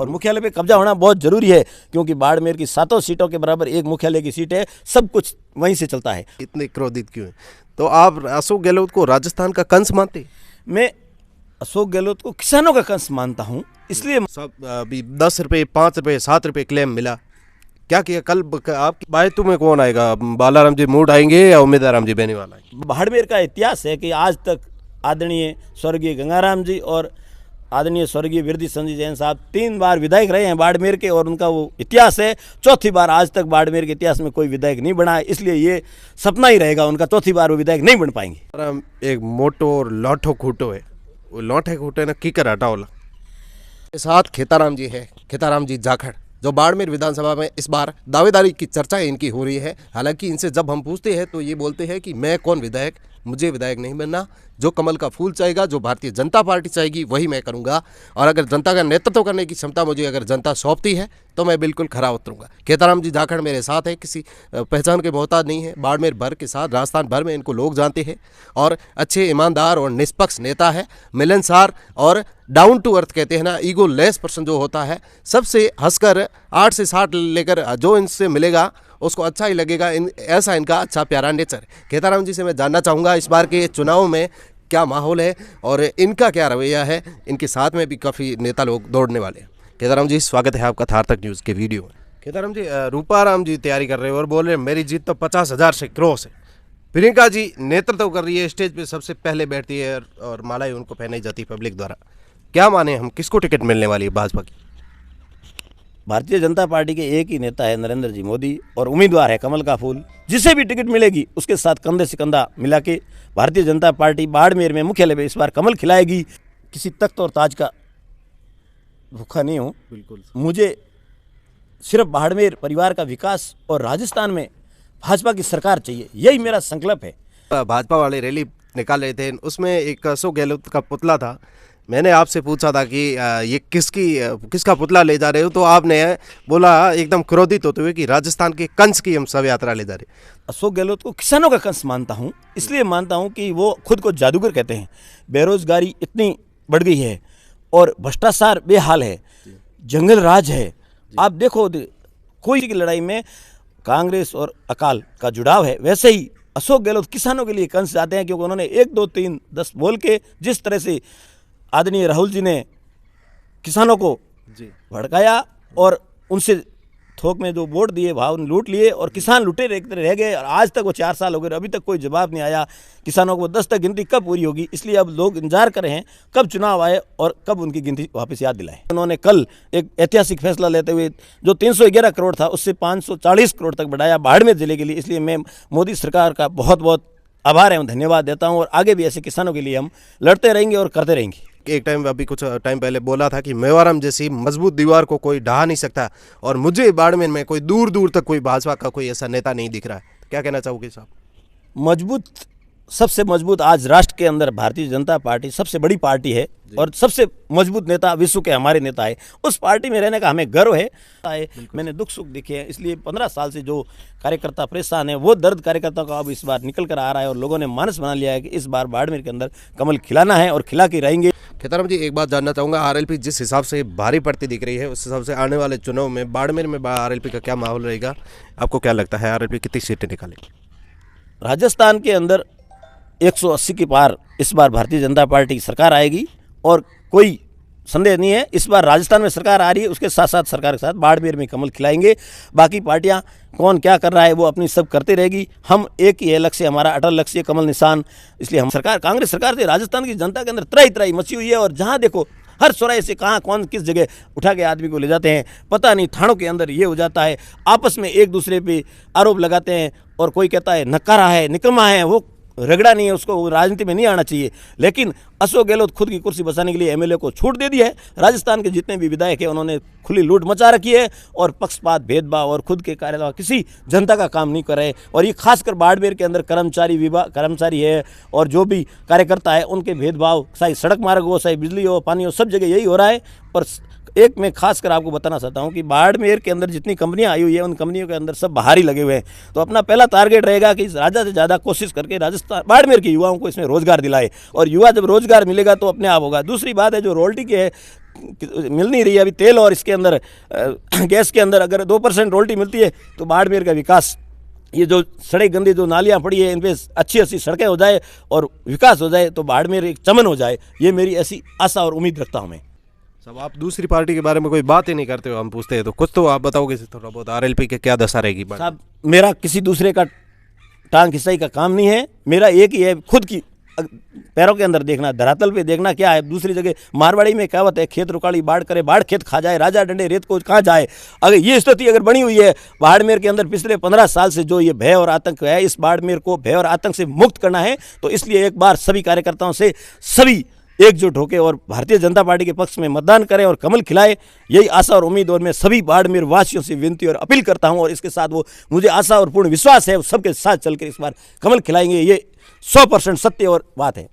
और मुख्यालय पे कब्जा होना बहुत जरूरी है, क्योंकि बाड़मेर की 7 सीटों के बराबर एक मुख्यालय की सीट है, सब कुछ वहीं से चलता है। इतने क्रोधित क्यों हैं? तो आप अशोक गहलोत को राजस्थान का कंस मानते? मैं अशोक गहलोत को किसानों का कंस मानता हूँ, इसलिए सब अभी 10 रुपये, 5 रुपये, 7 रुपये क्लेम मिला, क्या किया? कल आपकी बायतू में कौन आएगा? बालाराम जी मूड आएंगे या उम्मीदवार जी बेनीवाल आएंगे? बाड़मेर का इतिहास है कि आज तक आदरणीय स्वर्गीय गंगाराम जी और आदरणीय स्वर्गीय विरदी संजय जैन साहब 3 बार विधायक रहे हैं बाड़मेर के, और उनका वो इतिहास है। चौथी बार आज तक बाड़मेर के इतिहास में कोई विधायक नहीं बना है, इसलिए ये सपना ही रहेगा उनका, चौथी बार वो विधायक नहीं बन पाएंगे। एक मोटो और लौठो खूटो है, वो लौठे खूटे ना कीकर हटाओला। साथ खेताराम जी है, खेताराम जी जाखड़, जो बाड़मेर विधानसभा में इस बार दावेदारी की चर्चा इनकी हो रही है। हालांकि इनसे जब हम पूछते हैं तो ये बोलते हैं कि मैं कौन विधायक, मुझे विधायक नहीं बनना, जो कमल का फूल चाहेगा, जो भारतीय जनता पार्टी चाहेगी वही मैं करूंगा, और अगर जनता का नेतृत्व करने की क्षमता मुझे अगर जनता सौंपती है तो मैं बिल्कुल खरा उतरूंगा। खेताराम जी जाखड़ मेरे साथ है, किसी पहचान के मोहताज नहीं है, बाड़मेर भर के साथ राजस्थान भर में इनको लोग जानते हैं, और अच्छे ईमानदार और निष्पक्ष नेता है, मिलनसार और डाउन टू अर्थ कहते हैं ना, ईगो लेस पर्सन जो होता है, सबसे हंसकर 8 से 60 लेकर जो इनसे मिलेगा उसको अच्छा ही लगेगा, ऐसा इनका अच्छा प्यारा नेचर। खेताराम जी से मैं जानना चाहूँगा इस बार के चुनाव में क्या माहौल है और इनका क्या रवैया है। इनके साथ में भी काफ़ी नेता लोग दौड़ने वाले हैं। खेताराम जी, स्वागत है आपका थार तक न्यूज़ के वीडियो में। खेताराम जी, रूपाराम जी तैयारी कर रहे हो और बोल रहे हैं मेरी जीत तो 50,000 से क्रॉस है। प्रियंका जी नेतृत्व कर रही है, स्टेज पे सबसे पहले बैठती है और मालाएं उनको पहनाई जाती है पब्लिक द्वारा। क्या माने हम, किसको टिकट मिलने वाली है भाजपा की? भारतीय जनता पार्टी के एक ही नेता है नरेंद्र जी मोदी, और उम्मीदवार है कमल का फूल। जिसे भी टिकट मिलेगी उसके साथ कंधे से कंधा मिला के भारतीय जनता पार्टी बाड़मेर में मुख्यालय में इस बार कमल खिलाएगी। किसी तख्त और ताज का भूखा नहीं हूँ, बिल्कुल। मुझे सिर्फ बाड़मेर परिवार का विकास और राजस्थान में भाजपा की सरकार चाहिए, यही मेरा संकल्प है। भाजपा वाले रैली निकाल रहे थे, उसमें एक अशोक गहलोत का पुतला था। मैंने आपसे पूछा था कि ये किसका पुतला ले जा रहे हो, तो आपने बोला एकदम क्रोधित होते हुए कि राजस्थान के कंस की हम शव यात्रा ले जा रहे। अशोक गहलोत को किसानों का कंस मानता हूँ, इसलिए मानता हूँ कि वो खुद को जादूगर कहते हैं। बेरोजगारी इतनी बढ़ गई है और भ्रष्टाचार बेहाल है, जंगल राज है। आप देखो, कोई की लड़ाई में कांग्रेस और अकाल का जुड़ाव है, वैसे ही अशोक गहलोत किसानों के लिए कंस जाते हैं, क्योंकि उन्होंने 1, 2, 3, 10 बोल के जिस तरह से आदरणीय राहुल जी ने किसानों को भड़काया और उनसे थोक में जो वोट दिए भाव लूट लिए और किसान लुटे रह गए, और आज तक वो 4 साल हो गए, अभी तक कोई जवाब नहीं आया। किसानों को 10 तक गिनती कब पूरी होगी, इसलिए अब लोग इंतजार कर रहे हैं कब चुनाव आए और कब उनकी गिनती वापस याद दिलाए। उन्होंने कल एक ऐतिहासिक फैसला लेते हुए जो 311 करोड़ था उससे 540 करोड़ तक बढ़ाया बाड़मेर जिले के लिए, इसलिए मैं मोदी सरकार का बहुत बहुत आभार एवं धन्यवाद देता हूँ, और आगे भी ऐसे किसानों के लिए हम लड़ते रहेंगे और करते रहेंगे। एक टाइम, अभी कुछ टाइम पहले बोला था कि मेवाराम जैसी मजबूत दीवार को कोई ढहा नहीं सकता, और मुझे बाड़मेर में कोई दूर दूर तक कोई भाजपा का कोई ऐसा नेता नहीं दिख रहा है। क्या कहना चाहोगे साहब? मजबूत, सबसे मजबूत आज राष्ट्र के अंदर भारतीय जनता पार्टी सबसे बड़ी पार्टी है, और सबसे मजबूत नेता विश्व के हमारे नेता है। उस पार्टी में रहने का हमें गर्व है। मैंने दुख सुख देखे हैं, इसलिए 15 साल से जो कार्यकर्ता परेशान है, वो दर्द कार्यकर्ता का अब इस बार निकल कर आ रहा है, और लोगों ने मानस बना लिया है कि इस बार बाड़मेर के अंदर कमल खिलाना है और खिला के रहेंगे। खेताराम जी, एक बात जानना चाहूँगा, आरएलपी जिस हिसाब से भारी पड़ती दिख रही है, उस हिसाब से आने वाले चुनाव में बाड़मेर में आरएलपी का क्या माहौल रहेगा? आपको क्या लगता है आरएलपी कितनी सीटें निकालेगी? राजस्थान के अंदर 180 के पार इस बार भारतीय जनता पार्टी की सरकार आएगी, और कोई संदेह नहीं है इस बार राजस्थान में सरकार आ रही है, उसके साथ साथ सरकार के साथ बाड़मेर में कमल खिलाएंगे। बाकी पार्टियां कौन क्या कर रहा है वो अपनी सब करते रहेगी, हम एक ही है लक्ष्य, हमारा अटल लक्ष्य कमल निशान। इसलिए हम सरकार, कांग्रेस सरकार से राजस्थान की जनता के अंदर त्राही त्राही मची हुई है, और जहां देखो हर चौराहे से कहाँ कौन किस जगह उठा के आदमी को ले जाते हैं, पता नहीं थानों के अंदर ये हो जाता है, आपस में एक दूसरे पे आरोप लगाते हैं, और कोई कहता है नकारा है, निकम्मा है, वो रगड़ा नहीं है, उसको राजनीति में नहीं आना चाहिए। लेकिन अशोक गहलोत खुद की कुर्सी बचाने के लिए एमएलए को छूट दे दी है। राजस्थान के जितने भी विधायक हैं उन्होंने खुली लूट मचा रखी है, और पक्षपात, भेदभाव और खुद के कार्य किसी जनता का काम नहीं कर रहे। और ये खासकर बाड़मेर के अंदर कर्मचारी है और जो भी कार्यकर्ता है उनके भेदभाव, चाहे सड़क मार्ग हो, चाहे बिजली हो, पानी हो, सब जगह यही हो रहा है। और एक मैं खासकर आपको बताना चाहता हूं कि बाड़मेर के अंदर जितनी कंपनियां आई हुई है उन कंपनियों के अंदर सब बाहर ही लगे हुए हैं। तो अपना पहला टारगेट रहेगा कि ज़्यादा से ज़्यादा कोशिश करके राजस्थान बाड़मेर के युवाओं को इसमें रोजगार दिलाए, और युवा जब रोजगार मिलेगा तो अपने आप होगा। दूसरी बात है जो रॉयल्टी के है, मिल नहीं रही है अभी तेल और इसके अंदर गैस के अंदर। अगर 2% रॉयल्टी मिलती है तो बाड़मेर का विकास, ये जो सड़क गंदी जो नालियाँ पड़ी है इन पर अच्छी सड़कें हो जाए और विकास हो जाए तो बाड़मेर एक चमन हो जाए, ये मेरी ऐसी आशा और उम्मीद रखता हूँ मैं। सब आप दूसरी पार्टी के बारे में कोई बात ही नहीं करते हो, हम पूछते हैं तो कुछ तो आप बताओगे थोड़ा बहुत आरएलपी के क्या दशा रहेगी? साहब मेरा किसी दूसरे का टांग खिंचाई का काम नहीं है, मेरा एक ही है खुद की पैरों के अंदर देखना, धरातल पे देखना क्या है। दूसरी जगह मारवाड़ी में कहावत है, खेत रुकाड़ी बाढ़ करे बाढ़ खेत खा जाए, राजा डंडे रेत को कहाँ जाए। अगर ये स्थिति अगर बनी हुई है बाड़मेर के अंदर पिछले 15 साल से जो ये भय और आतंक है, इस बाड़मेर को भय और आतंक से मुक्त करना है। तो इसलिए एक बार सभी कार्यकर्ताओं से सभी एकजुट होकर और भारतीय जनता पार्टी के पक्ष में मतदान करें और कमल खिलाए, यही आशा और उम्मीद। और मैं सभी बाड़मेर वासियों से विनती और अपील करता हूं और इसके साथ वो मुझे आशा और पूर्ण विश्वास है वो सबके साथ चलकर इस बार कमल खिलाएंगे, ये 100% सत्य और बात है।